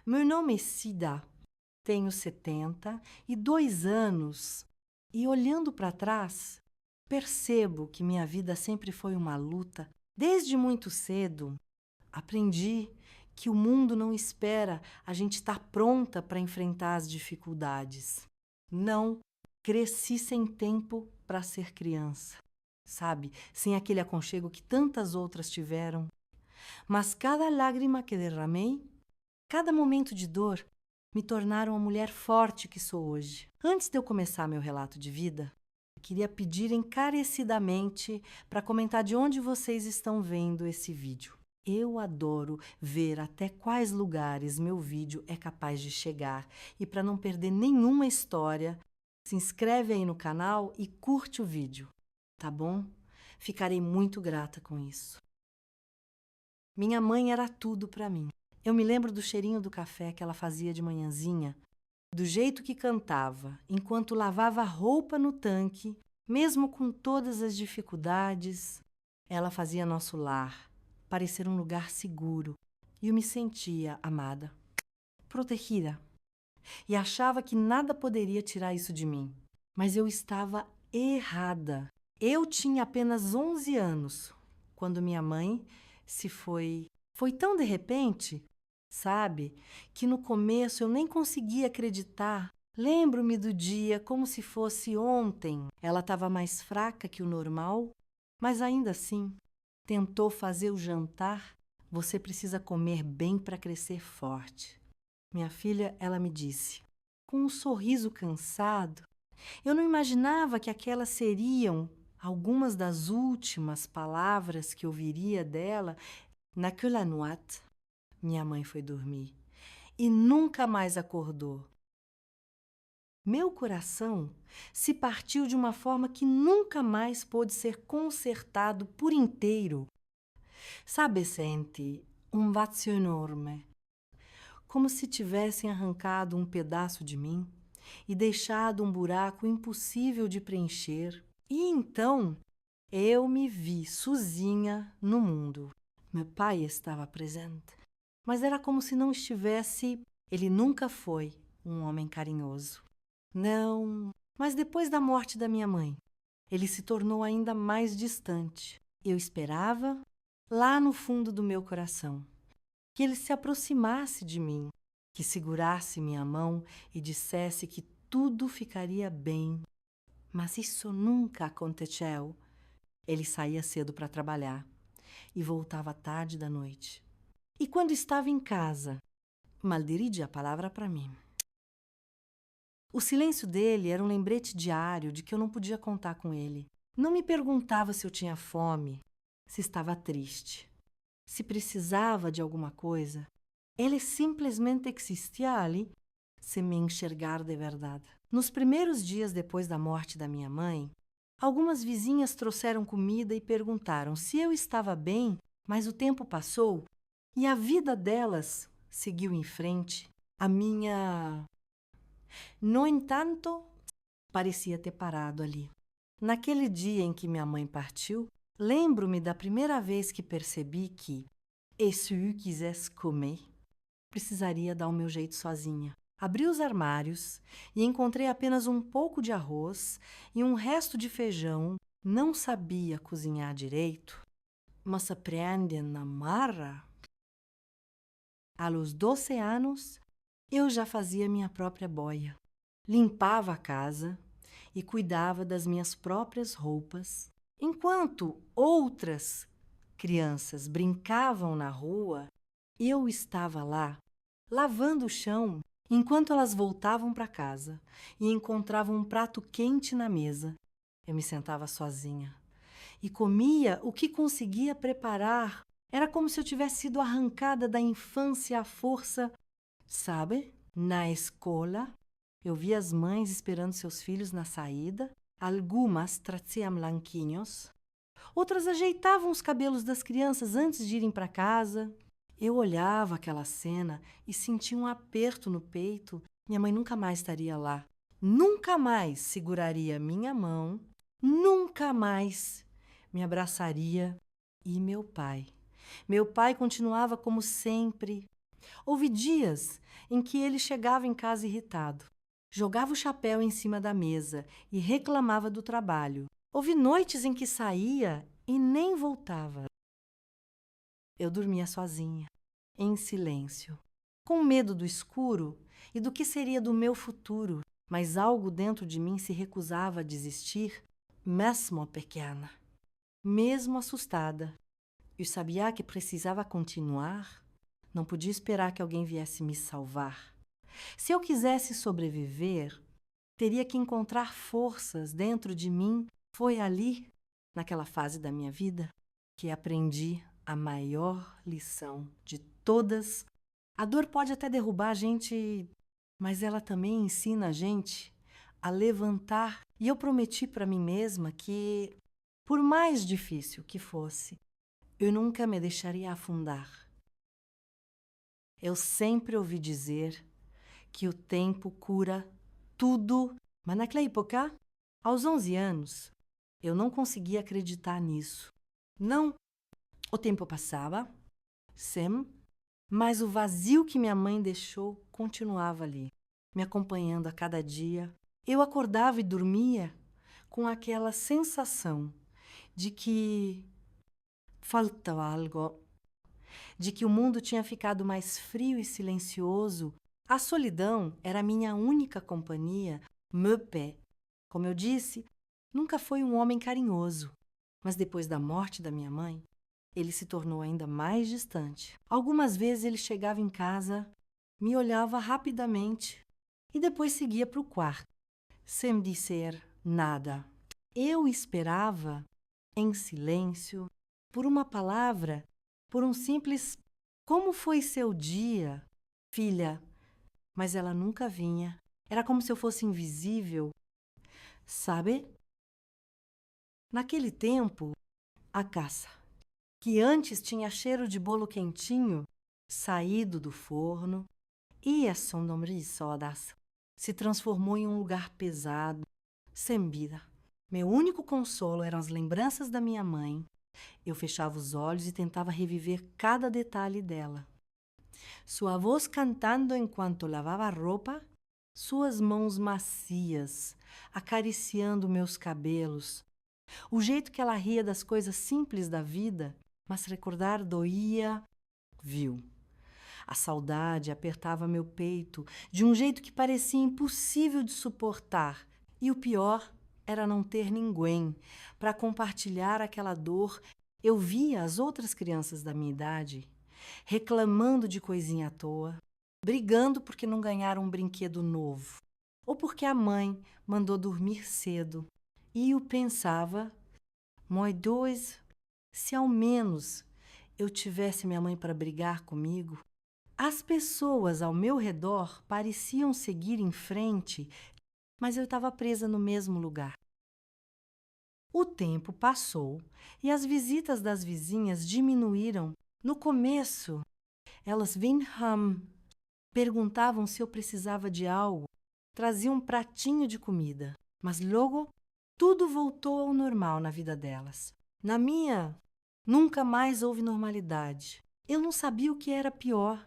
Meu nome é Cida, tenho 72 anos e, olhando para trás, percebo que minha vida sempre foi uma luta. Desde muito cedo, aprendi que o mundo não espera a gente estar pronta para enfrentar as dificuldades. Não cresci sem tempo para ser criança, sabe? Sem aquele aconchego que tantas outras tiveram. Mas cada lágrima que derramei, cada momento de dor, me tornaram a mulher forte que sou hoje. Antes de eu começar meu relato de vida, queria pedir encarecidamente para comentar de onde vocês estão vendo esse vídeo. Eu adoro ver até quais lugares meu vídeo é capaz de chegar. E para não perder nenhuma história, se inscreve aí no canal e curte o vídeo, tá bom? Ficarei muito grata com isso. Minha mãe era tudo para mim. Eu me lembro do cheirinho do café que ela fazia de manhãzinha, do jeito que cantava, enquanto lavava roupa no tanque, mesmo com todas as dificuldades, ela fazia nosso lar parecer um lugar seguro e eu me sentia amada, protegida, e achava que nada poderia tirar isso de mim. Mas eu estava errada. Eu tinha apenas 11 anos quando minha mãe se foi. Foi tão de repente, sabe, que no começo eu nem conseguia acreditar. Lembro-me do dia como se fosse ontem. Ela estava mais fraca que o normal, mas ainda assim tentou fazer o jantar. Você precisa comer bem para crescer forte. Minha filha, ela me disse, com um sorriso cansado. Eu não imaginava que aquelas seriam algumas das últimas palavras que eu ouviria dela. Naquela noite, minha mãe foi dormir e nunca mais acordou. Meu coração se partiu de uma forma que nunca mais pôde ser consertado por inteiro. Sabe, sente um vazio enorme, como se tivessem arrancado um pedaço de mim e deixado um buraco impossível de preencher. E então eu me vi sozinha no mundo. Meu pai estava presente, mas era como se não estivesse. Ele nunca foi um homem carinhoso. Não, mas depois da morte da minha mãe, ele se tornou ainda mais distante. Eu esperava, lá no fundo do meu coração, que ele se aproximasse de mim, que segurasse minha mão e dissesse que tudo ficaria bem. Mas isso nunca aconteceu. Ele saía cedo para trabalhar e voltava tarde da noite. E quando estava em casa, mal dirige a palavra para mim. O silêncio dele era um lembrete diário de que eu não podia contar com ele. Não me perguntava se eu tinha fome, se estava triste, se precisava de alguma coisa. Ele simplesmente existia ali, sem me enxergar de verdade. Nos primeiros dias depois da morte da minha mãe, algumas vizinhas trouxeram comida e perguntaram se eu estava bem, mas o tempo passou e a vida delas seguiu em frente. A minha... No entanto, parecia ter parado ali. Naquele dia em que minha mãe partiu, lembro-me da primeira vez que percebi que, e se eu quisesse comer, precisaria dar o meu jeito sozinha. Abri os armários e encontrei apenas um pouco de arroz e um resto de feijão. Não sabia cozinhar direito, mas aprende na marra. Aos 12 anos, eu já fazia minha própria boia. Limpava a casa e cuidava das minhas próprias roupas. Enquanto outras crianças brincavam na rua, eu estava lá, lavando o chão, enquanto elas voltavam para casa e encontravam um prato quente na mesa. Eu me sentava sozinha e comia o que conseguia preparar. Era como se eu tivesse sido arrancada da infância à força. Sabe, na escola, eu via as mães esperando seus filhos na saída. Algumas traziam lanquinhos, outras ajeitavam os cabelos das crianças antes de irem para casa. Eu olhava aquela cena e sentia um aperto no peito. Minha mãe nunca mais estaria lá. Nunca mais seguraria minha mão. Nunca mais me abraçaria. E meu pai? Meu pai continuava como sempre. Houve dias em que ele chegava em casa irritado. Jogava o chapéu em cima da mesa e reclamava do trabalho. Houve noites em que saía e nem voltava. Eu dormia sozinha, em silêncio, com medo do escuro e do que seria do meu futuro, mas algo dentro de mim se recusava a desistir, mesmo pequena, mesmo assustada. Eu sabia que precisava continuar, não podia esperar que alguém viesse me salvar. Se eu quisesse sobreviver, teria que encontrar forças dentro de mim. Foi ali, naquela fase da minha vida, que aprendi a maior lição de todas. A dor pode até derrubar a gente, mas ela também ensina a gente a levantar. E eu prometi para mim mesma que, por mais difícil que fosse, eu nunca me deixaria afundar. Eu sempre ouvi dizer que o tempo cura tudo, mas naquela época, aos 11 anos, eu não conseguia acreditar nisso. Não, o tempo passava, sim, mas o vazio que minha mãe deixou continuava ali, me acompanhando a cada dia. Eu acordava e dormia com aquela sensação de que faltava algo, de que o mundo tinha ficado mais frio e silencioso. A solidão era minha única companhia. Meu pé, como eu disse, nunca foi um homem carinhoso, mas depois da morte da minha mãe, ele se tornou ainda mais distante. Algumas vezes ele chegava em casa, me olhava rapidamente e depois seguia para o quarto, sem me dizer nada. Eu esperava, em silêncio, por uma palavra, por um simples "Como foi seu dia, filha?", mas ela nunca vinha. Era como se eu fosse invisível. Sabe? Naquele tempo, a casa, que antes tinha cheiro de bolo quentinho, saído do forno, e as sombras se transformou em um lugar pesado, sem vida. Meu único consolo eram as lembranças da minha mãe. Eu fechava os olhos e tentava reviver cada detalhe dela. Sua voz cantando enquanto lavava a roupa, suas mãos macias acariciando meus cabelos, o jeito que ela ria das coisas simples da vida, mas recordar doía, viu. A saudade apertava meu peito de um jeito que parecia impossível de suportar, e o pior era não ter ninguém para compartilhar aquela dor. Eu via as outras crianças da minha idade reclamando de coisinha à toa, brigando porque não ganharam um brinquedo novo, ou porque a mãe mandou dormir cedo. E eu pensava, moi dois, se ao menos eu tivesse minha mãe para brigar comigo. As pessoas ao meu redor pareciam seguir em frente, mas eu estava presa no mesmo lugar. O tempo passou e as visitas das vizinhas diminuíram. No começo, elas vinham, perguntavam se eu precisava de algo, traziam um pratinho de comida, mas logo tudo voltou ao normal na vida delas. Na minha, nunca mais houve normalidade. Eu não sabia o que era pior,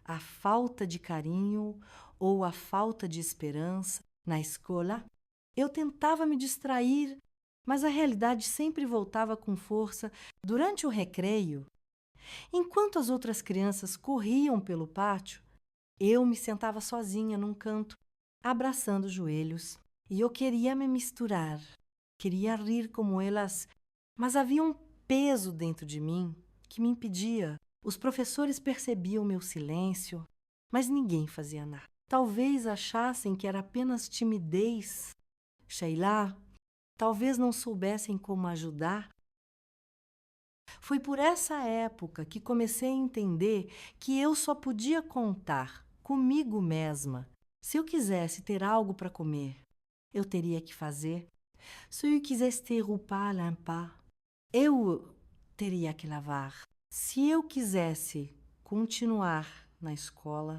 a falta de carinho ou a falta de esperança. Na escola, eu tentava me distrair, mas a realidade sempre voltava com força. Durante o recreio, enquanto as outras crianças corriam pelo pátio, eu me sentava sozinha num canto, abraçando os joelhos. E eu queria me misturar, queria rir como elas, mas havia um peso dentro de mim que me impedia. Os professores percebiam meu silêncio, mas ninguém fazia nada. Talvez achassem que era apenas timidez. Sheila, talvez não soubessem como ajudar. Foi por essa época que comecei a entender que eu só podia contar comigo mesma. Se eu quisesse ter algo para comer, eu teria que fazer. Se eu quisesse ter roupa a limpar, eu teria que lavar. Se eu quisesse continuar na escola,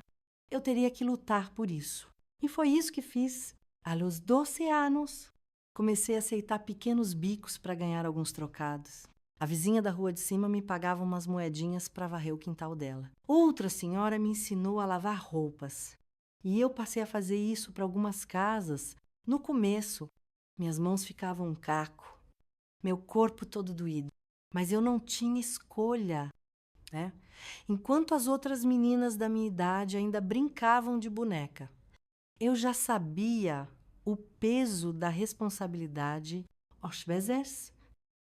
eu teria que lutar por isso. E foi isso que fiz. Aos 12 anos, comecei a aceitar pequenos bicos para ganhar alguns trocados. A vizinha da rua de cima me pagava umas moedinhas para varrer o quintal dela. Outra senhora me ensinou a lavar roupas. E eu passei a fazer isso para algumas casas. No começo, minhas mãos ficavam um caco, meu corpo todo doído. Mas eu não tinha escolha, né? Enquanto as outras meninas da minha idade ainda brincavam de boneca, eu já sabia o peso da responsabilidade. Às vezes,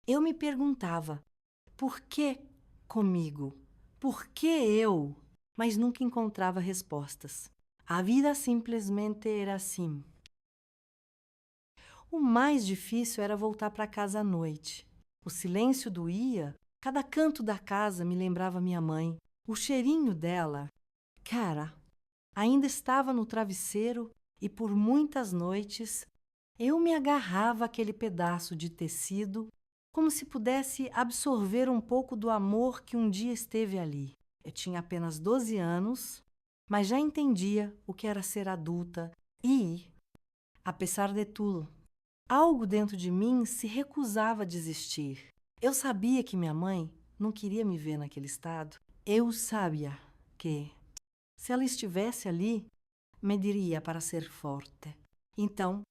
eu me perguntava, por que comigo? Por que eu? Mas nunca encontrava respostas. A vida simplesmente era assim. O mais difícil era voltar para casa à noite. O silêncio doía. Cada canto da casa me lembrava minha mãe. O cheirinho dela, cara, ainda estava no travesseiro e por muitas noites eu me agarrava àquele pedaço de tecido como se pudesse absorver um pouco do amor que um dia esteve ali. Eu tinha apenas 12 anos, mas já entendia o que era ser adulta e, apesar de tudo, algo dentro de mim se recusava a desistir. Eu sabia que minha mãe não queria me ver naquele estado. Eu sabia que, se ela estivesse ali, me diria para ser forte. Então,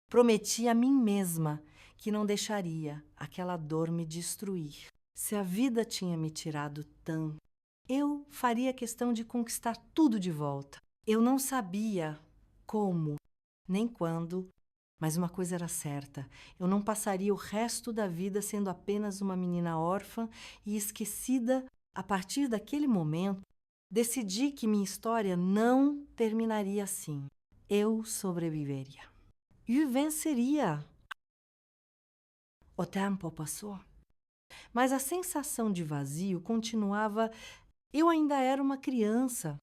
prometi a mim mesma que não deixaria aquela dor me destruir. Se a vida tinha me tirado tanto, eu faria questão de conquistar tudo de volta. Eu não sabia como, nem quando, mas uma coisa era certa: eu não passaria o resto da vida sendo apenas uma menina órfã e esquecida. A partir daquele momento, decidi que minha história não terminaria assim. Eu sobreviveria. E venceria. O tempo passou, mas a sensação de vazio continuava. Eu ainda era uma criança,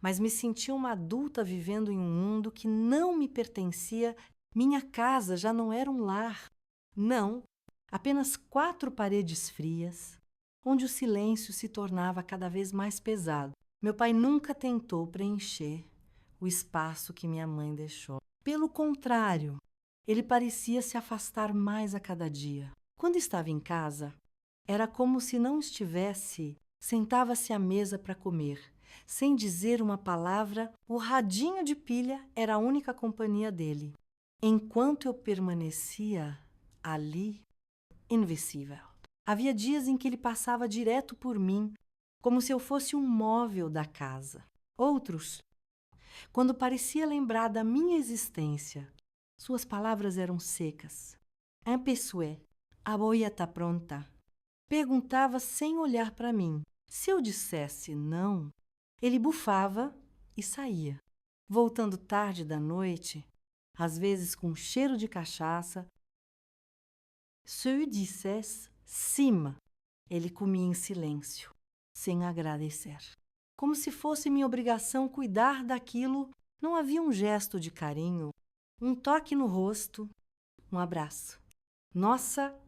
mas me sentia uma adulta vivendo em um mundo que não me pertencia. Minha casa já não era um lar. Não, apenas 4 paredes frias, onde o silêncio se tornava cada vez mais pesado. Meu pai nunca tentou preencher o espaço que minha mãe deixou. Pelo contrário, ele parecia se afastar mais a cada dia. Quando estava em casa, era como se não estivesse. Sentava-se à mesa para comer. Sem dizer uma palavra, o radinho de pilha era a única companhia dele. Enquanto eu permanecia ali, invisível. Havia dias em que ele passava direto por mim, como se eu fosse um móvel da casa. Outros, quando parecia lembrar da minha existência, suas palavras eram secas. Un pessoé, a boia está pronta. Perguntava sem olhar para mim. Se eu dissesse não, ele bufava e saía. Voltando tarde da noite, às vezes com cheiro de cachaça, se eu dissesse sim, ele comia em silêncio, sem agradecer. Como se fosse minha obrigação cuidar daquilo, não havia um gesto de carinho, um toque no rosto, um abraço. Nossa,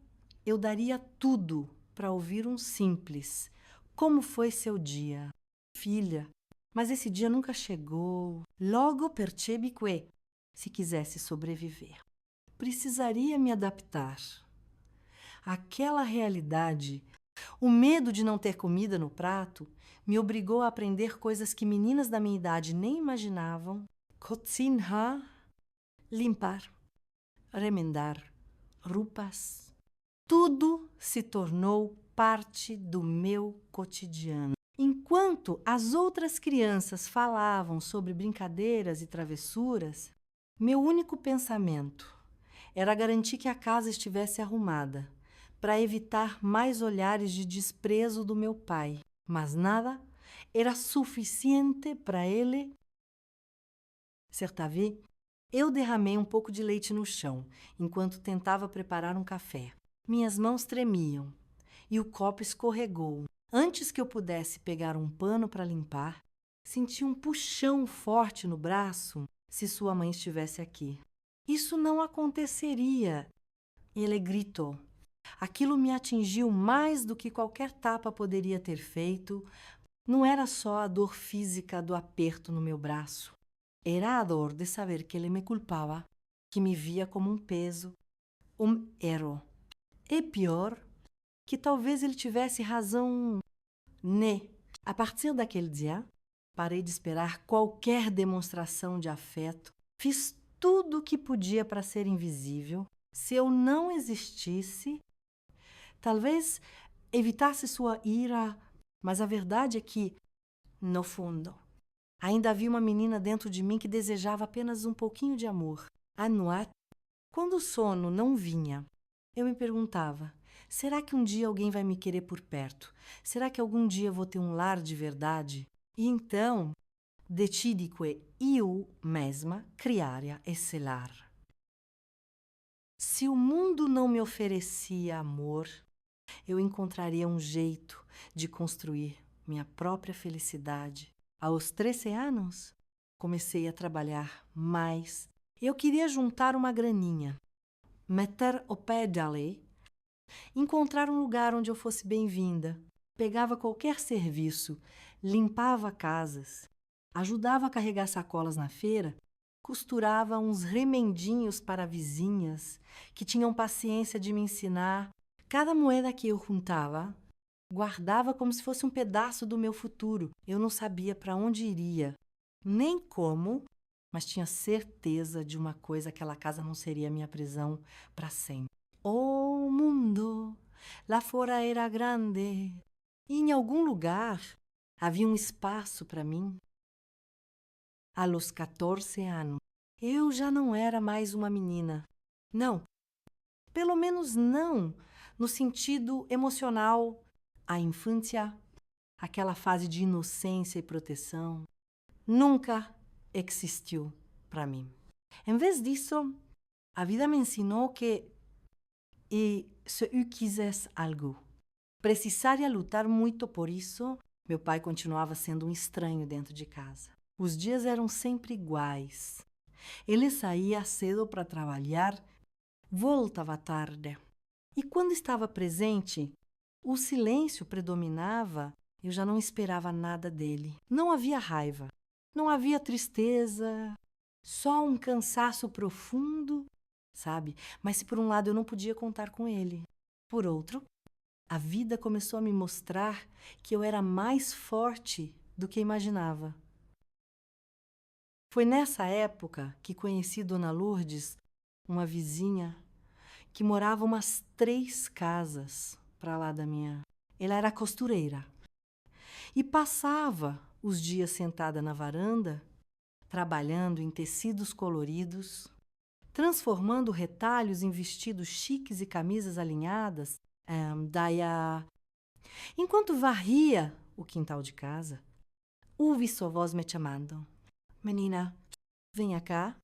eu daria tudo para ouvir um simples: como foi seu dia? Filha, mas esse dia nunca chegou. Logo percebi que, se quisesse sobreviver, precisaria me adaptar àquela realidade. O medo de não ter comida no prato me obrigou a aprender coisas que meninas da minha idade nem imaginavam. Cozinhar, limpar, remendar roupas. Tudo se tornou parte do meu cotidiano. Enquanto as outras crianças falavam sobre brincadeiras e travessuras, meu único pensamento era garantir que a casa estivesse arrumada, para evitar mais olhares de desprezo do meu pai. Mas nada era suficiente para ele. Certa vez, eu derramei um pouco de leite no chão, enquanto tentava preparar um café. Minhas mãos tremiam e o copo escorregou. Antes que eu pudesse pegar um pano para limpar, senti um puxão forte no braço. Se sua mãe estivesse aqui, isso não aconteceria. Ele gritou. Aquilo me atingiu mais do que qualquer tapa poderia ter feito. Não era só a dor física do aperto no meu braço. Era a dor de saber que ele me culpava, que me via como um peso, um erro. E pior, que talvez ele tivesse razão, né? A partir daquele dia, parei de esperar qualquer demonstração de afeto. Fiz tudo o que podia para ser invisível. Se eu não existisse, talvez evitasse sua ira, mas a verdade é que, no fundo, ainda havia uma menina dentro de mim que desejava apenas um pouquinho de amor. À noite, quando o sono não vinha, eu me perguntava: será que um dia alguém vai me querer por perto? Será que algum dia vou ter um lar de verdade? E então, decidi que eu mesma criaria esse lar. Se o mundo não me oferecia amor, eu encontraria um jeito de construir minha própria felicidade. Aos 13 anos, comecei a trabalhar mais. Eu queria juntar uma graninha, meter o pé dali, encontrar um lugar onde eu fosse bem-vinda. Pegava qualquer serviço, limpava casas, ajudava a carregar sacolas na feira, costurava uns remendinhos para vizinhas que tinham paciência de me ensinar. Cada moeda que eu juntava, guardava como se fosse um pedaço do meu futuro. Eu não sabia para onde iria, nem como, mas tinha certeza de uma coisa: aquela casa não seria minha prisão para sempre. O mundo lá fora era grande e em algum lugar havia um espaço para mim. A los 14 anos, eu já não era mais uma menina. Não, pelo menos não no sentido emocional. A infância, aquela fase de inocência e proteção, nunca existiu para mim. Em vez disso, a vida me ensinou que se eu quisesse algo, precisaria lutar muito por isso. Meu pai continuava sendo um estranho dentro de casa. Os dias eram sempre iguais. Ele saía cedo para trabalhar, voltava tarde. E quando estava presente, o silêncio predominava. Eu já não esperava nada dele. Não havia raiva, não havia tristeza, só um cansaço profundo, sabe? Mas se por um lado eu não podia contar com ele, por outro, a vida começou a me mostrar que eu era mais forte do que imaginava. Foi nessa época que conheci Dona Lourdes, uma vizinha que morava umas 3 casas para lá da minha. Ela era costureira e passava os dias sentada na varanda, trabalhando em tecidos coloridos, transformando retalhos em vestidos chiques e camisas alinhadas. Enquanto varria o quintal de casa, ouvi sua voz me chamando. Menina, venha cá.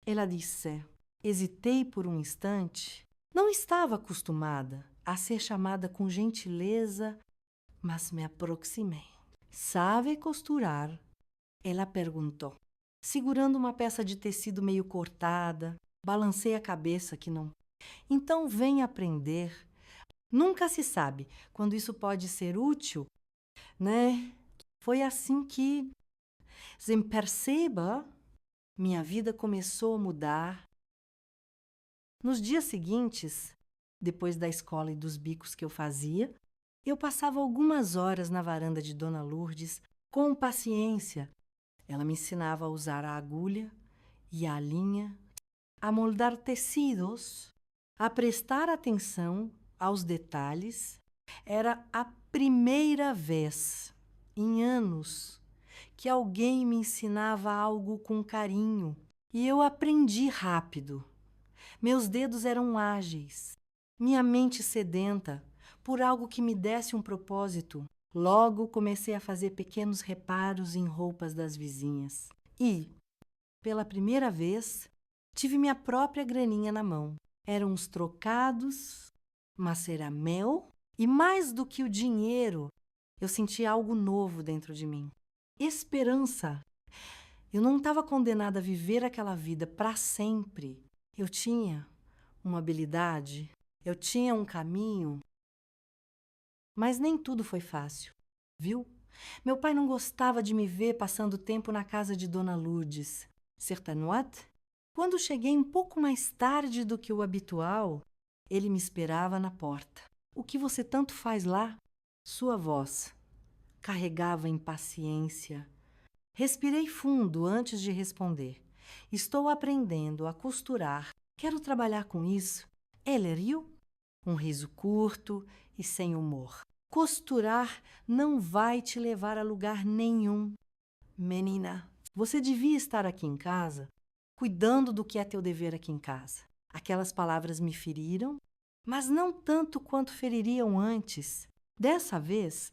Ela disse. Hesitei por um instante. Não estava acostumada a ser chamada com gentileza, mas me aproximei. Sabe costurar? Ela perguntou, segurando uma peça de tecido meio cortada. Balancei a cabeça que não. Então vem aprender. Nunca se sabe quando isso pode ser útil, né? Foi assim que, sem perceber, minha vida começou a mudar. Nos dias seguintes, depois da escola e dos bicos que eu fazia, eu passava algumas horas na varanda de Dona Lourdes com paciência. Ela me ensinava a usar a agulha e a linha, a moldar tecidos, a prestar atenção aos detalhes. Era a primeira vez em anos que alguém me ensinava algo com carinho e eu aprendi rápido. Meus dedos eram ágeis, minha mente sedenta por algo que me desse um propósito. Logo comecei a fazer pequenos reparos em roupas das vizinhas e, pela primeira vez, tive minha própria graninha na mão. Eram uns trocados, mas era meu, e mais do que o dinheiro, eu sentia algo novo dentro de mim. Esperança. Eu não estava condenada a viver aquela vida para sempre. Eu tinha uma habilidade, eu tinha um caminho, mas nem tudo foi fácil, viu? Meu pai não gostava de me ver passando tempo na casa de Dona Lourdes. Certa noite, quando cheguei um pouco mais tarde do que o habitual, ele me esperava na porta. O que você tanto faz lá? Sua voz carregava impaciência. Respirei fundo antes de responder. Estou aprendendo a costurar. Quero trabalhar com isso. Ele riu? Um riso curto e sem humor. Costurar não vai te levar a lugar nenhum. Menina, você devia estar aqui em casa, cuidando do que é teu dever aqui em casa. Aquelas palavras me feriram, mas não tanto quanto feririam antes. Dessa vez,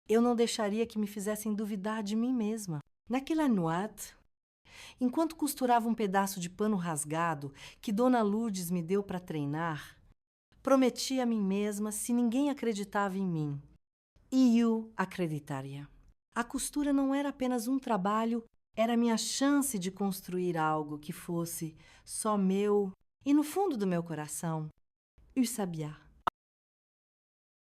eu não deixaria que me fizessem duvidar de mim mesma. Naquela noite, enquanto costurava um pedaço de pano rasgado que Dona Lourdes me deu para treinar, prometi a mim mesma se ninguém acreditava em mim. E eu acreditaria. A costura não era apenas um trabalho, era minha chance de construir algo que fosse só meu e no fundo do meu coração, eu sabia.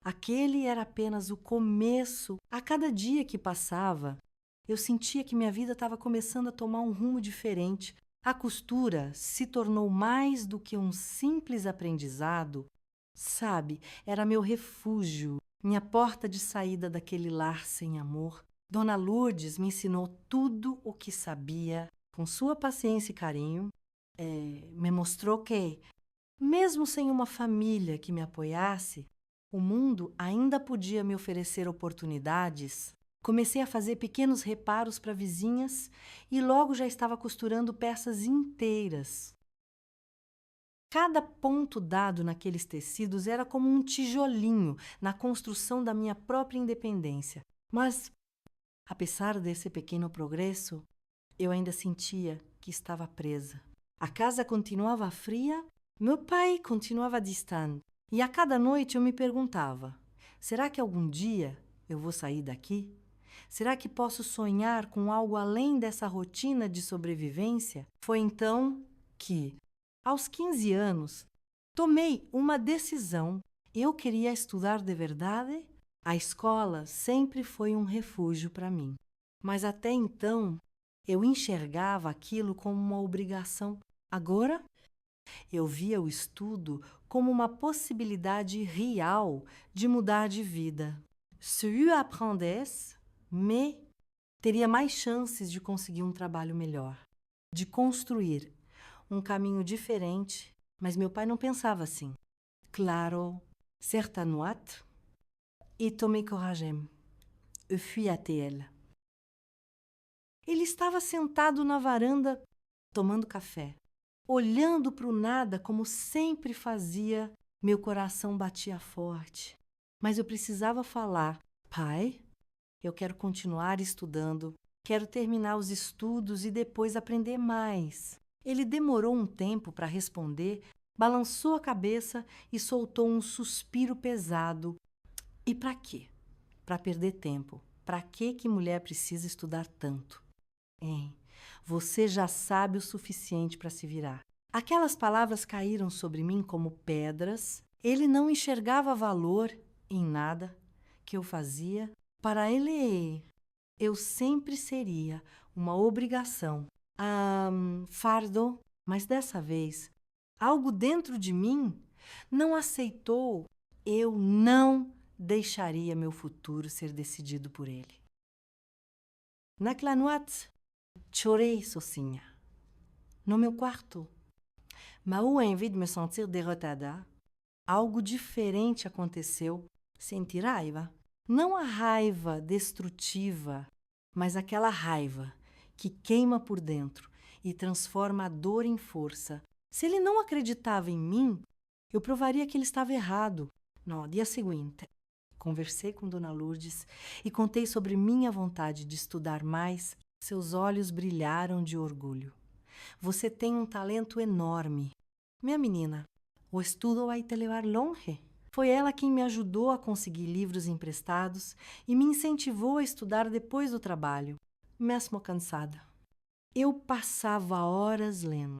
Aquele era apenas o começo. A cada dia que passava, eu sentia que minha vida estava começando a tomar um rumo diferente. A costura se tornou mais do que um simples aprendizado. Sabe, era meu refúgio, minha porta de saída daquele lar sem amor. Dona Lourdes me ensinou tudo o que sabia, com sua paciência e carinho. Me mostrou que, mesmo sem uma família que me apoiasse, o mundo ainda podia me oferecer oportunidades. Comecei a fazer pequenos reparos para vizinhas e logo já estava costurando peças inteiras. Cada ponto dado naqueles tecidos era como um tijolinho na construção da minha própria independência. Mas, apesar desse pequeno progresso, eu ainda sentia que estava presa. A casa continuava fria, meu pai continuava distante. E a cada noite eu me perguntava: será que algum dia eu vou sair daqui? Será que posso sonhar com algo além dessa rotina de sobrevivência? Foi então que, aos 15 anos, tomei uma decisão. Eu queria estudar de verdade. A escola sempre foi um refúgio para mim. Mas até então, eu enxergava aquilo como uma obrigação. Agora, eu via o estudo como uma possibilidade real de mudar de vida. Se eu aprendesse, teria mais chances de conseguir um trabalho melhor, de construir um caminho diferente, mas meu pai não pensava assim. Claro, certa noite, e tomei coragem. Eu fui até ele. Ele estava sentado na varanda, tomando café. Olhando para o nada como sempre fazia, meu coração batia forte. Mas eu precisava falar: pai, eu quero continuar estudando, quero terminar os estudos e depois aprender mais. Ele demorou um tempo para responder, balançou a cabeça e soltou um suspiro pesado. E para quê? Para perder tempo. Para que mulher precisa estudar tanto? Hein? Você já sabe o suficiente para se virar. Aquelas palavras caíram sobre mim como pedras. Ele não enxergava valor em nada que eu fazia. Para ele, eu sempre seria uma obrigação, fardo. Mas dessa vez, algo dentro de mim não aceitou. Eu não deixaria meu futuro ser decidido por ele. Naquela noite, chorei sozinha, no meu quarto. Mas ao invés de me sentir derrotada, algo diferente aconteceu. Senti raiva. Não a raiva destrutiva, mas aquela raiva que queima por dentro e transforma a dor em força. Se ele não acreditava em mim, eu provaria que ele estava errado. No dia seguinte, conversei com Dona Lourdes e contei sobre minha vontade de estudar mais. Seus olhos brilharam de orgulho. Você tem um talento enorme. Minha menina, o estudo vai te levar longe. Foi ela quem me ajudou a conseguir livros emprestados e me incentivou a estudar depois do trabalho, mesmo cansada. Eu passava horas lendo,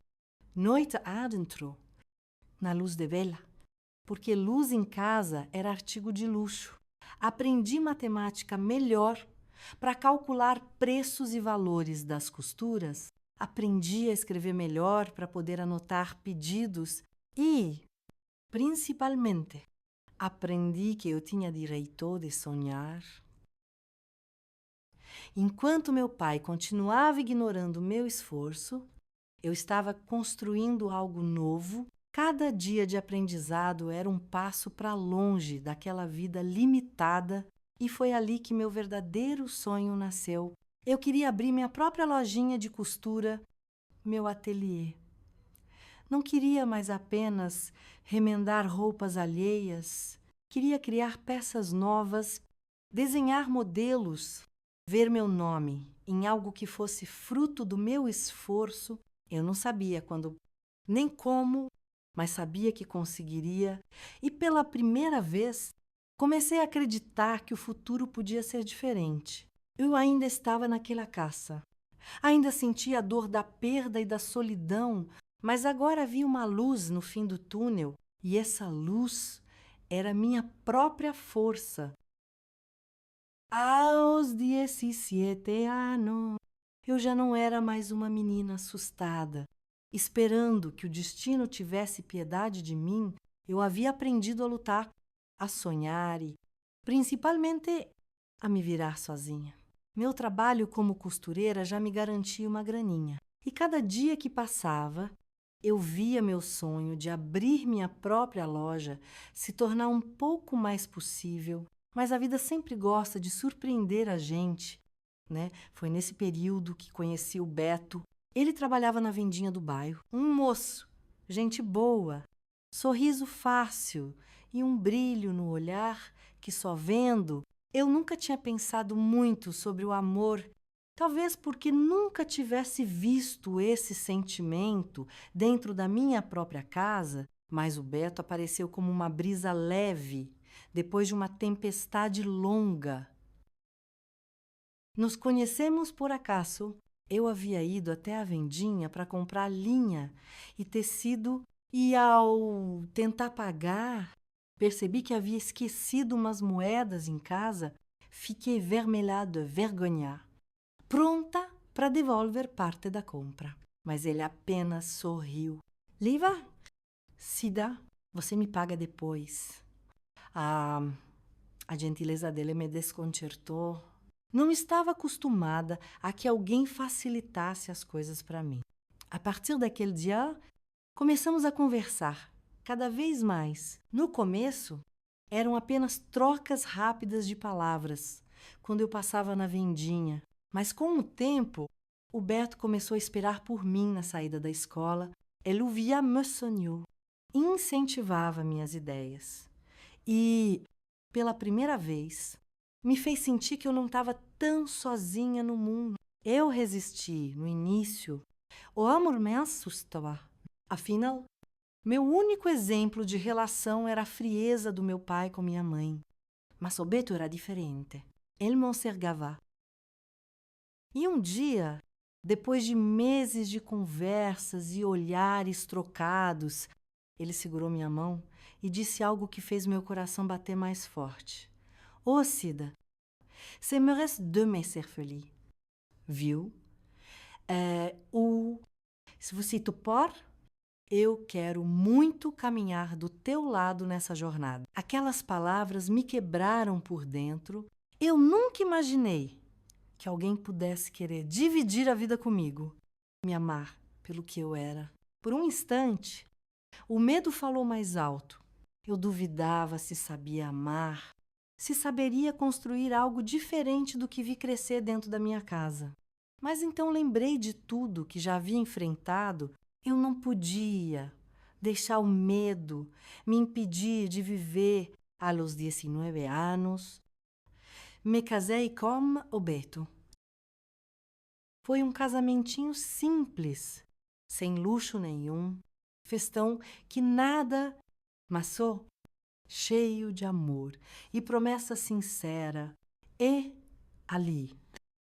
noite adentro, na luz de vela, porque luz em casa era artigo de luxo. Aprendi matemática melhor para calcular preços e valores das costuras. Aprendi a escrever melhor para poder anotar pedidos e, principalmente, Aprendi que eu tinha direito de sonhar. Enquanto meu pai continuava ignorando meu esforço, eu estava construindo algo novo. Cada dia de aprendizado era um passo para longe daquela vida limitada e foi ali que meu verdadeiro sonho nasceu. Eu queria abrir minha própria lojinha de costura, meu ateliê. Não queria mais apenas remendar roupas alheias, queria criar peças novas, desenhar modelos, ver meu nome em algo que fosse fruto do meu esforço. Eu não sabia quando, nem como, mas sabia que conseguiria. E pela primeira vez, comecei a acreditar que o futuro podia ser diferente. Eu ainda estava naquela caça. Ainda sentia a dor da perda e da solidão, mas agora havia uma luz no fim do túnel, e essa luz era minha própria força. Aos 17 anos, eu já não era mais uma menina assustada. Esperando que o destino tivesse piedade de mim, eu havia aprendido a lutar, a sonhar e, principalmente, a me virar sozinha. Meu trabalho como costureira já me garantia uma graninha. E cada dia que passava, eu via meu sonho de abrir minha própria loja se tornar um pouco mais possível. Mas a vida sempre gosta de surpreender a gente, né? Foi nesse período que conheci o Beto. Ele trabalhava na vendinha do bairro. Um moço, gente boa, sorriso fácil e um brilho no olhar que só vendo. Eu nunca tinha pensado muito sobre o amor, talvez porque nunca tivesse visto esse sentimento dentro da minha própria casa, mas o Beto apareceu como uma brisa leve depois de uma tempestade longa. Nos conhecemos por acaso. Eu havia ido até a vendinha para comprar linha e tecido e, ao tentar pagar, percebi que havia esquecido umas moedas em casa. Fiquei vermelhada, vergonhada, pronta para devolver parte da compra. Mas ele apenas sorriu. Liva, se dá, você me paga depois. A gentileza dele me desconcertou. Não estava acostumada a que alguém facilitasse as coisas para mim. A partir daquele dia, começamos a conversar cada vez mais. No começo, eram apenas trocas rápidas de palavras, quando eu passava na vendinha. Mas com o tempo, o Beto começou a esperar por mim na saída da escola. Ele ouvia me sonhou, incentivava minhas ideias. E, pela primeira vez, me fez sentir que eu não estava tão sozinha no mundo. Eu resisti no início. O amor me assustava. Afinal, meu único exemplo de relação era a frieza do meu pai com minha mãe. Mas o Beto era diferente. Ele me enxergava. E um dia, depois de meses de conversas e olhares trocados, ele segurou minha mão e disse algo que fez meu coração bater mais forte. Ô, Cida, c'est me reste de me ser feliz. Viu? Se você topar, eu quero muito caminhar do teu lado nessa jornada. Aquelas palavras me quebraram por dentro. Eu nunca imaginei que alguém pudesse querer dividir a vida comigo, me amar pelo que eu era. Por um instante, o medo falou mais alto. Eu duvidava se sabia amar, se saberia construir algo diferente do que vi crescer dentro da minha casa. Mas então lembrei de tudo que já havia enfrentado. Eu não podia deixar o medo me impedir de viver. A los 19 anos, me casei com o Beto. Foi um casamentinho simples, sem luxo nenhum, festão que nada, mas só cheio de amor e promessa sincera. E ali,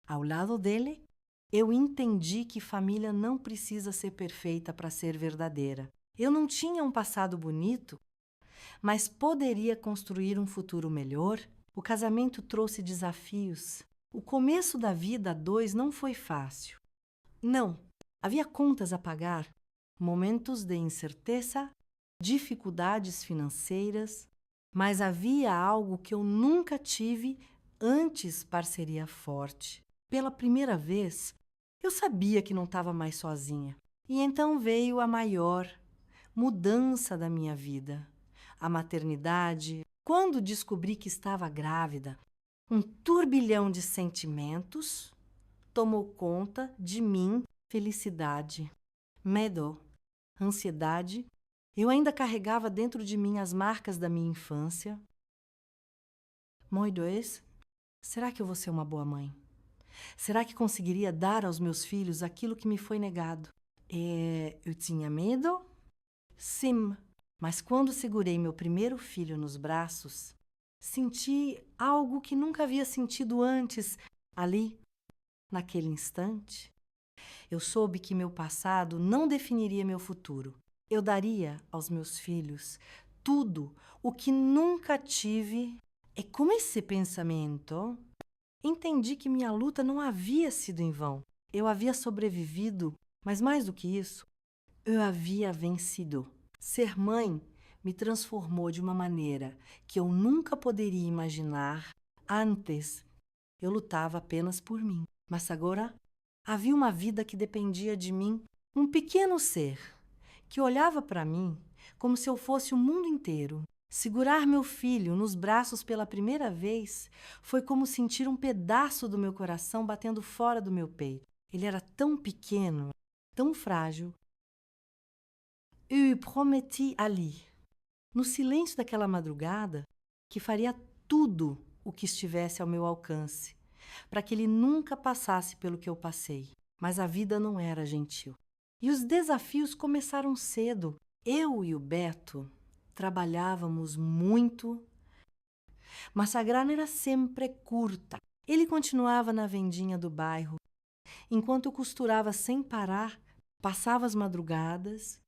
ao lado dele, eu entendi que família não precisa ser perfeita para ser verdadeira. Eu não tinha um passado bonito, mas poderia construir um futuro melhor. O casamento trouxe desafios. O começo da vida a dois não foi fácil. Não, havia contas a pagar, momentos de incerteza, dificuldades financeiras, Mas havia algo que eu nunca tive antes parceria forte. Pela primeira vez, eu sabia que não estava mais sozinha. E então veio a maior mudança da minha vida. A maternidade, quando descobri que estava grávida, um turbilhão de sentimentos tomou conta de mim, felicidade, medo, ansiedade. Eu ainda carregava dentro de mim as marcas da minha infância. Moi dois, será que eu vou ser uma boa mãe? Será que conseguiria dar aos meus filhos aquilo que me foi negado? Eu tinha medo? Sim, mas quando segurei meu primeiro filho nos braços, senti algo que nunca havia sentido antes, ali, naquele instante. Eu soube que meu passado não definiria meu futuro. Eu daria aos meus filhos tudo o que nunca tive. E com esse pensamento, entendi que minha luta não havia sido em vão. Eu havia sobrevivido, mas mais do que isso, eu havia vencido. Ser mãe me transformou de uma maneira que eu nunca poderia imaginar. Antes, eu lutava apenas por mim, mas agora havia uma vida que dependia de mim, um pequeno ser que olhava para mim como se eu fosse o mundo inteiro. Segurar meu filho nos braços pela primeira vez foi como sentir um pedaço do meu coração batendo fora do meu peito. Ele era tão pequeno, tão frágil. Eu prometi ali, no silêncio daquela madrugada, que faria tudo o que estivesse ao meu alcance, para que ele nunca passasse pelo que eu passei. Mas a vida não era gentil. E os desafios começaram cedo. Eu e o Beto trabalhávamos muito, mas a grana era sempre curta. Ele continuava na vendinha do bairro, enquanto eu costurava sem parar, passava as madrugadas,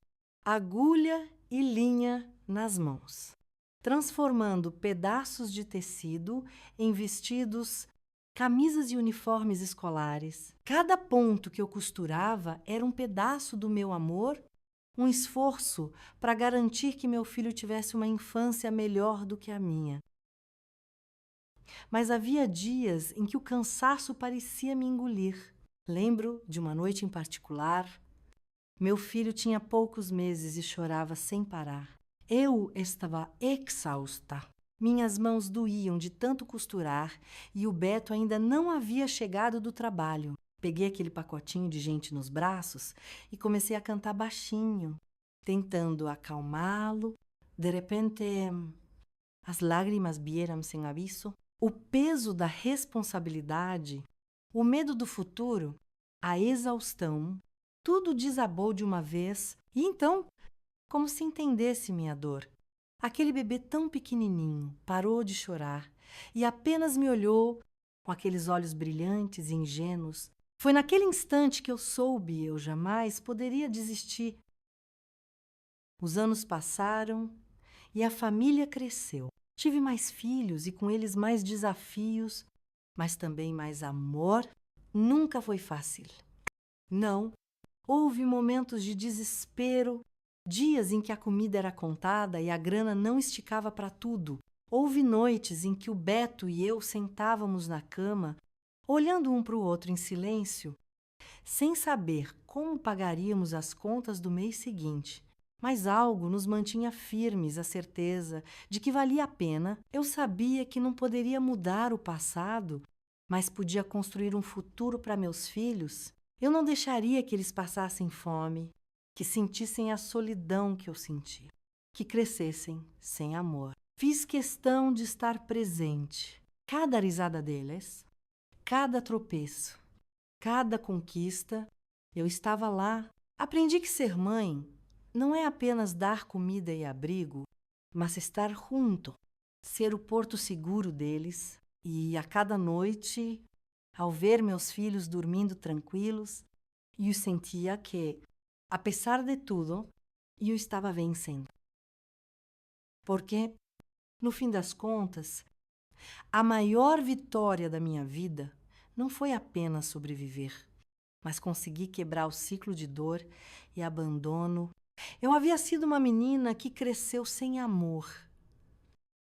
agulha e linha nas mãos, transformando pedaços de tecido em vestidos, camisas e uniformes escolares. Cada ponto que eu costurava era um pedaço do meu amor, um esforço para garantir que meu filho tivesse uma infância melhor do que a minha. Mas havia dias em que o cansaço parecia me engolir. Lembro de uma noite em particular. Meu filho tinha poucos meses e chorava sem parar. Eu estava exausta. Minhas mãos doíam de tanto costurar e o Beto ainda não havia chegado do trabalho. Peguei aquele pacotinho de gente nos braços e comecei a cantar baixinho, tentando acalmá-lo. De repente, as lágrimas vieram sem aviso. O peso da responsabilidade, o medo do futuro, a exaustão, tudo desabou de uma vez e então, como se entendesse minha dor. Aquele bebê tão pequenininho parou de chorar e apenas me olhou com aqueles olhos brilhantes e ingênuos. Foi naquele instante que eu soube eu jamais poderia desistir. Os anos passaram e a família cresceu. Tive mais filhos e com eles mais desafios, mas também mais amor. Nunca foi fácil. Não. Houve momentos de desespero, dias em que a comida era contada e a grana não esticava para tudo. Houve noites em que o Beto e eu sentávamos na cama, olhando um para o outro em silêncio, sem saber como pagaríamos as contas do mês seguinte. Mas algo nos mantinha firmes, a certeza de que valia a pena. Eu sabia que não poderia mudar o passado, mas podia construir um futuro para meus filhos. Eu não deixaria que eles passassem fome, que sentissem a solidão que eu senti, que crescessem sem amor. Fiz questão de estar presente. Cada risada deles, cada tropeço, cada conquista, eu estava lá. Aprendi que ser mãe não é apenas dar comida e abrigo, mas estar junto, ser o porto seguro deles. E a cada noite, ao ver meus filhos dormindo tranquilos, eu sentia que, apesar de tudo, eu estava vencendo. Porque, no fim das contas, a maior vitória da minha vida não foi apenas sobreviver, mas conseguir quebrar o ciclo de dor e abandono. Eu havia sido uma menina que cresceu sem amor.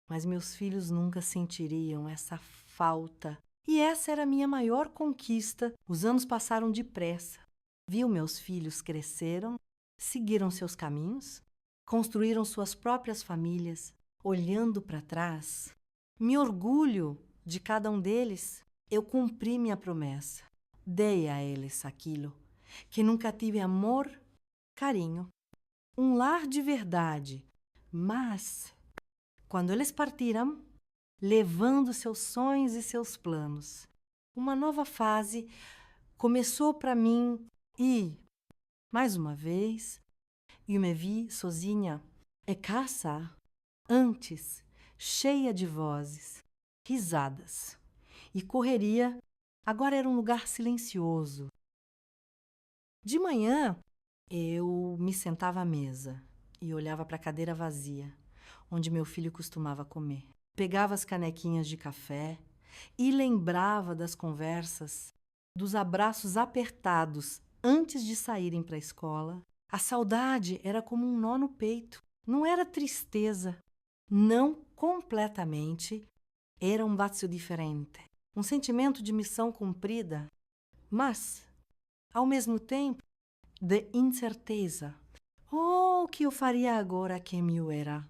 Mas meus filhos nunca sentiriam essa falta. E essa era a minha maior conquista. Os anos passaram depressa. Vi meus filhos cresceram, seguiram seus caminhos, construíram suas próprias famílias. Olhando para trás, me orgulho de cada um deles. Eu cumpri minha promessa. Dei a eles aquilo que nunca tive: amor, carinho, um lar de verdade. Mas, quando eles partiram, levando seus sonhos e seus planos, uma nova fase começou para mim e, mais uma vez, eu me vi sozinha em casa, antes cheia de vozes, risadas e correria. Agora era um lugar silencioso. De manhã, eu me sentava à mesa e olhava para a cadeira vazia, onde meu filho costumava comer. Pegava as canequinhas de café e lembrava das conversas, dos abraços apertados antes de saírem para a escola. A saudade era como um nó no peito. Não era tristeza, não completamente. Era um vazio diferente, um sentimento de missão cumprida, mas, ao mesmo tempo, de incerteza. Oh, o que eu faria agora que eu era?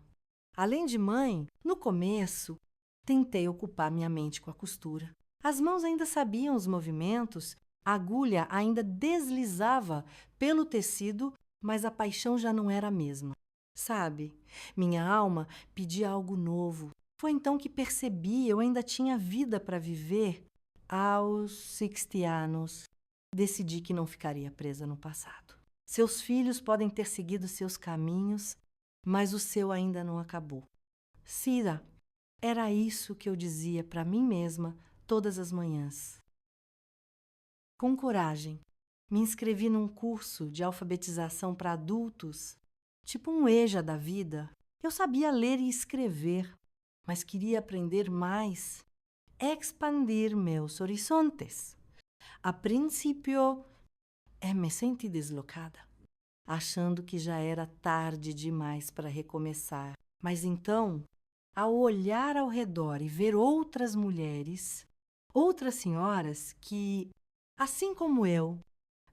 Além de mãe, no começo, tentei ocupar minha mente com a costura. As mãos ainda sabiam os movimentos, a agulha ainda deslizava pelo tecido, mas a paixão já não era a mesma. Sabe, minha alma pedia algo novo. Foi então que percebi eu ainda tinha vida para viver. Aos 60 anos, decidi que não ficaria presa no passado. Seus filhos podem ter seguido seus caminhos, mas o seu ainda não acabou. Cida, era isso que eu dizia para mim mesma todas as manhãs. Com coragem, me inscrevi num curso de alfabetização para adultos, tipo um EJA da vida. Eu sabia ler e escrever, mas queria aprender mais, expandir meus horizontes. A princípio, me senti deslocada, achando que já era tarde demais para recomeçar. Mas então, ao olhar ao redor e ver outras mulheres, outras senhoras que, assim como eu,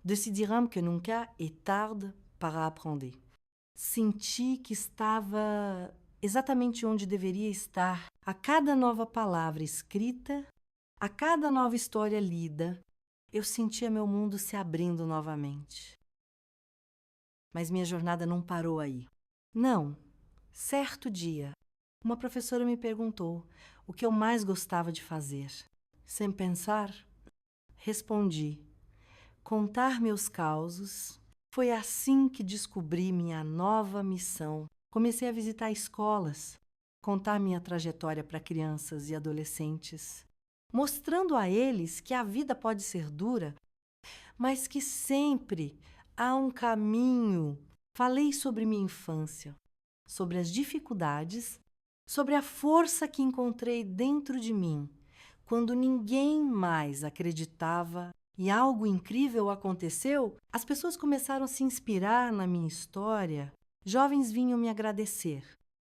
decidiram que nunca é tarde para aprender, senti que estava exatamente onde deveria estar. A cada nova palavra escrita, a cada nova história lida, eu sentia meu mundo se abrindo novamente. Mas minha jornada não parou aí. Não. Certo dia, uma professora me perguntou o que eu mais gostava de fazer. Sem pensar, respondi: contar meus causos. Foi assim que descobri minha nova missão. Comecei a visitar escolas, contar minha trajetória para crianças e adolescentes, mostrando a eles que a vida pode ser dura, mas que sempre há um caminho. Falei sobre minha infância, sobre as dificuldades, sobre a força que encontrei dentro de mim, quando ninguém mais acreditava e algo incrível aconteceu. As pessoas começaram a se inspirar na minha história. Jovens vinham me agradecer,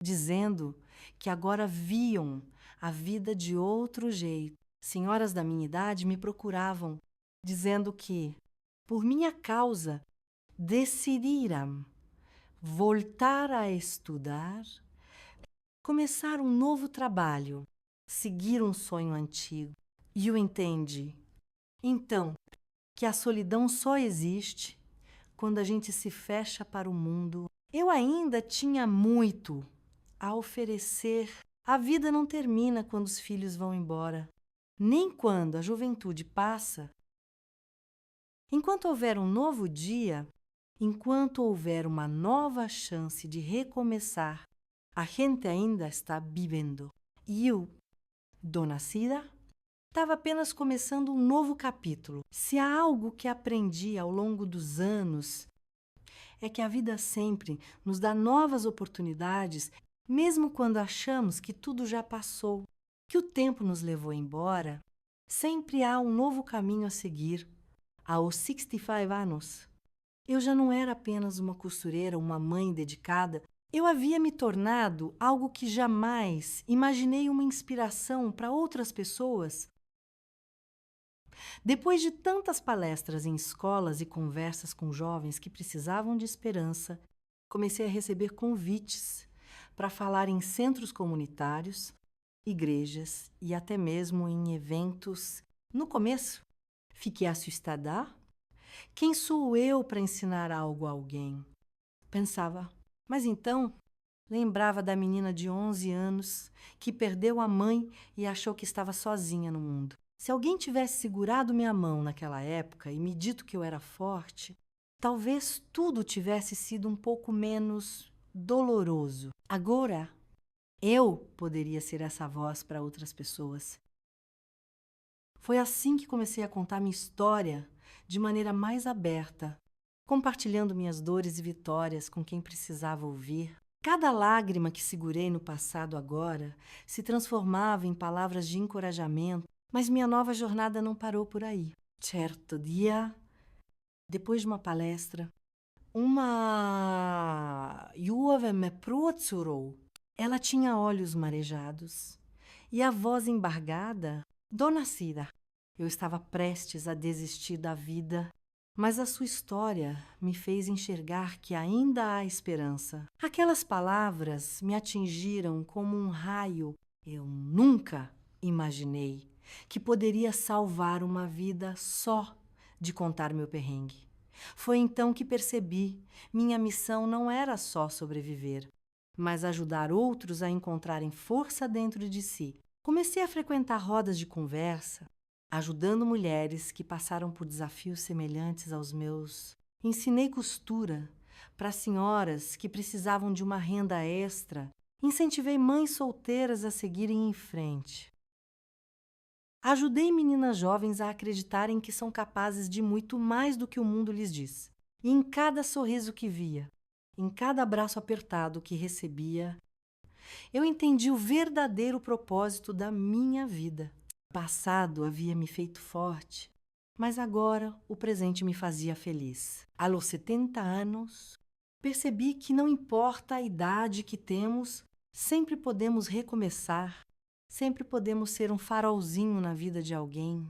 dizendo que agora viam a vida de outro jeito. Senhoras da minha idade me procuravam, dizendo que, por minha causa, decidiram voltar a estudar, começar um novo trabalho, seguir um sonho antigo. E eu entendi, então, que a solidão só existe quando a gente se fecha para o mundo. Eu ainda tinha muito a oferecer. A vida não termina quando os filhos vão embora, nem quando a juventude passa. Enquanto houver um novo dia, enquanto houver uma nova chance de recomeçar, a gente ainda está vivendo. E eu, Dona Cida, estava apenas começando um novo capítulo. Se há algo que aprendi ao longo dos anos, é que a vida sempre nos dá novas oportunidades, mesmo quando achamos que tudo já passou, que o tempo nos levou embora. Sempre há um novo caminho a seguir. Aos 65 anos, eu já não era apenas uma costureira, uma mãe dedicada. Eu havia me tornado algo que jamais imaginei uma inspiração para outras pessoas. Depois de tantas palestras em escolas e conversas com jovens que precisavam de esperança, comecei a receber convites para falar em centros comunitários, igrejas e até mesmo em eventos. No começo, fiquei assustada. Quem sou eu para ensinar algo a alguém? Pensava, mas então lembrava da menina de 11 anos que perdeu a mãe e achou que estava sozinha no mundo. Se alguém tivesse segurado minha mão naquela época e me dito que eu era forte, talvez tudo tivesse sido um pouco menos doloroso. Agora, eu poderia ser essa voz para outras pessoas. Foi assim que comecei a contar minha história de maneira mais aberta, compartilhando minhas dores e vitórias com quem precisava ouvir. Cada lágrima que segurei no passado agora se transformava em palavras de encorajamento, mas minha nova jornada não parou por aí. Certo dia, depois de uma palestra, uma jovem me procurou. Ela tinha olhos marejados e a voz embargada. Dona Cida, eu estava prestes a desistir da vida, mas a sua história me fez enxergar que ainda há esperança. Aquelas palavras me atingiram como um raio. Eu nunca imaginei que poderia salvar uma vida só de contar meu perrengue. Foi então que percebi, minha missão não era só sobreviver, mas ajudar outros a encontrarem força dentro de si. Comecei a frequentar rodas de conversa, ajudando mulheres que passaram por desafios semelhantes aos meus. Ensinei costura para senhoras que precisavam de uma renda extra. Incentivei mães solteiras a seguirem em frente. Ajudei meninas jovens a acreditarem que são capazes de muito mais do que o mundo lhes diz. E em cada sorriso que via, em cada abraço apertado que recebia, eu entendi o verdadeiro propósito da minha vida. O passado havia me feito forte, mas agora o presente me fazia feliz. Aos 70 anos, percebi que não importa a idade que temos, sempre podemos recomeçar, sempre podemos ser um farolzinho na vida de alguém.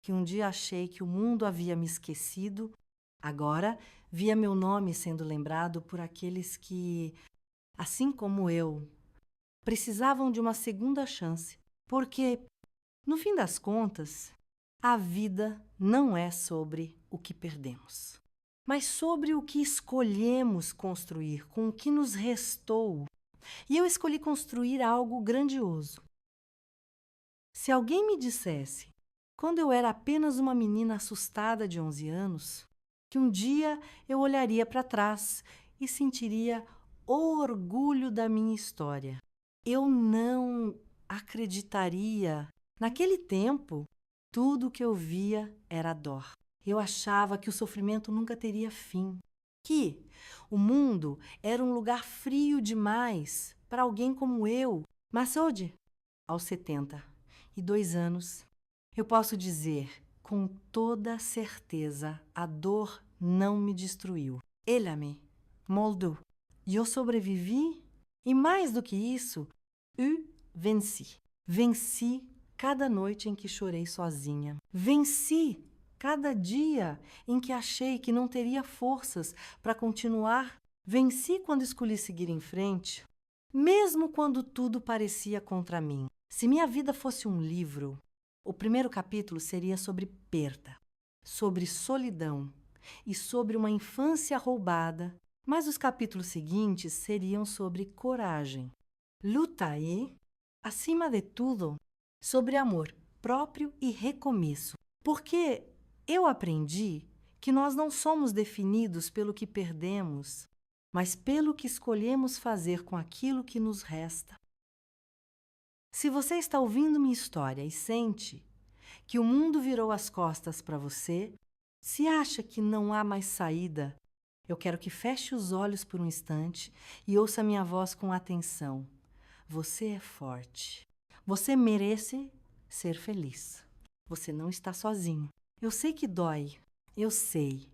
Que um dia achei que o mundo havia me esquecido, agora via meu nome sendo lembrado por aqueles que, assim como eu, precisavam de uma segunda chance, porque, no fim das contas, a vida não é sobre o que perdemos, mas sobre o que escolhemos construir, com o que nos restou. E eu escolhi construir algo grandioso. Se alguém me dissesse, quando eu era apenas uma menina assustada de 11 anos, que um dia eu olharia para trás e sentiria orgulho da minha história, eu não acreditaria. Naquele tempo, tudo o que eu via era dor. Eu achava que o sofrimento nunca teria fim, que o mundo era um lugar frio demais para alguém como eu. Mas hoje, aos 72 anos, eu posso dizer com toda certeza, a dor não me destruiu. Ela me moldou. E eu sobrevivi e, mais do que isso, eu venci. Venci cada noite em que chorei sozinha. Venci cada dia em que achei que não teria forças para continuar. Venci quando escolhi seguir em frente, mesmo quando tudo parecia contra mim. Se minha vida fosse um livro, o primeiro capítulo seria sobre perda, sobre solidão e sobre uma infância roubada, mas os capítulos seguintes seriam sobre coragem, luta e, acima de tudo, sobre amor próprio e recomeço. Porque eu aprendi que nós não somos definidos pelo que perdemos, mas pelo que escolhemos fazer com aquilo que nos resta. Se você está ouvindo minha história e sente que o mundo virou as costas para você, se acha que não há mais saída, eu quero que feche os olhos por um instante e ouça minha voz com atenção. Você é forte. Você merece ser feliz. Você não está sozinho. Eu sei que dói. Eu sei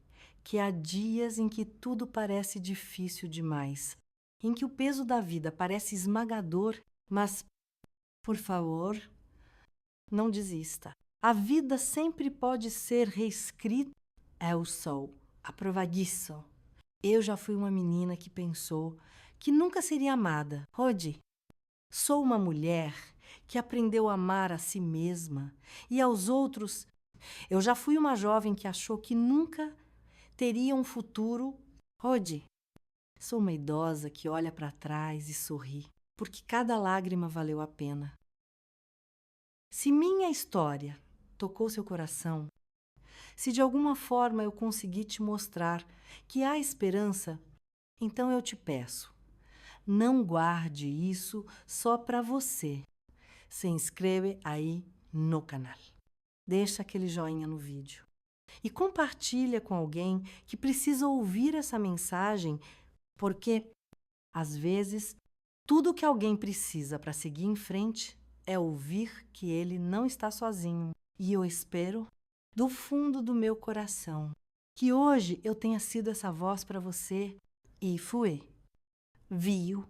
que há dias em que tudo parece difícil demais, em que o peso da vida parece esmagador, mas, por favor, não desista. A vida sempre pode ser reescrita. Eu sou aprovadiço. Eu já fui uma menina que pensou que nunca seria amada. Rodi, sou uma mulher que aprendeu a amar a si mesma e aos outros. Eu já fui uma jovem que achou que nunca teria um futuro. Rodi, sou uma idosa que olha para trás e sorri, porque cada lágrima valeu a pena. Se minha história tocou seu coração, se de alguma forma eu consegui te mostrar que há esperança, então eu te peço, não guarde isso só para você. Se inscreve aí no canal. Deixa aquele joinha no vídeo. E compartilha com alguém que precisa ouvir essa mensagem, porque, às vezes, tudo que alguém precisa para seguir em frente é ouvir que ele não está sozinho. E eu espero, do fundo do meu coração, que hoje eu tenha sido essa voz para você. E fui. Viu.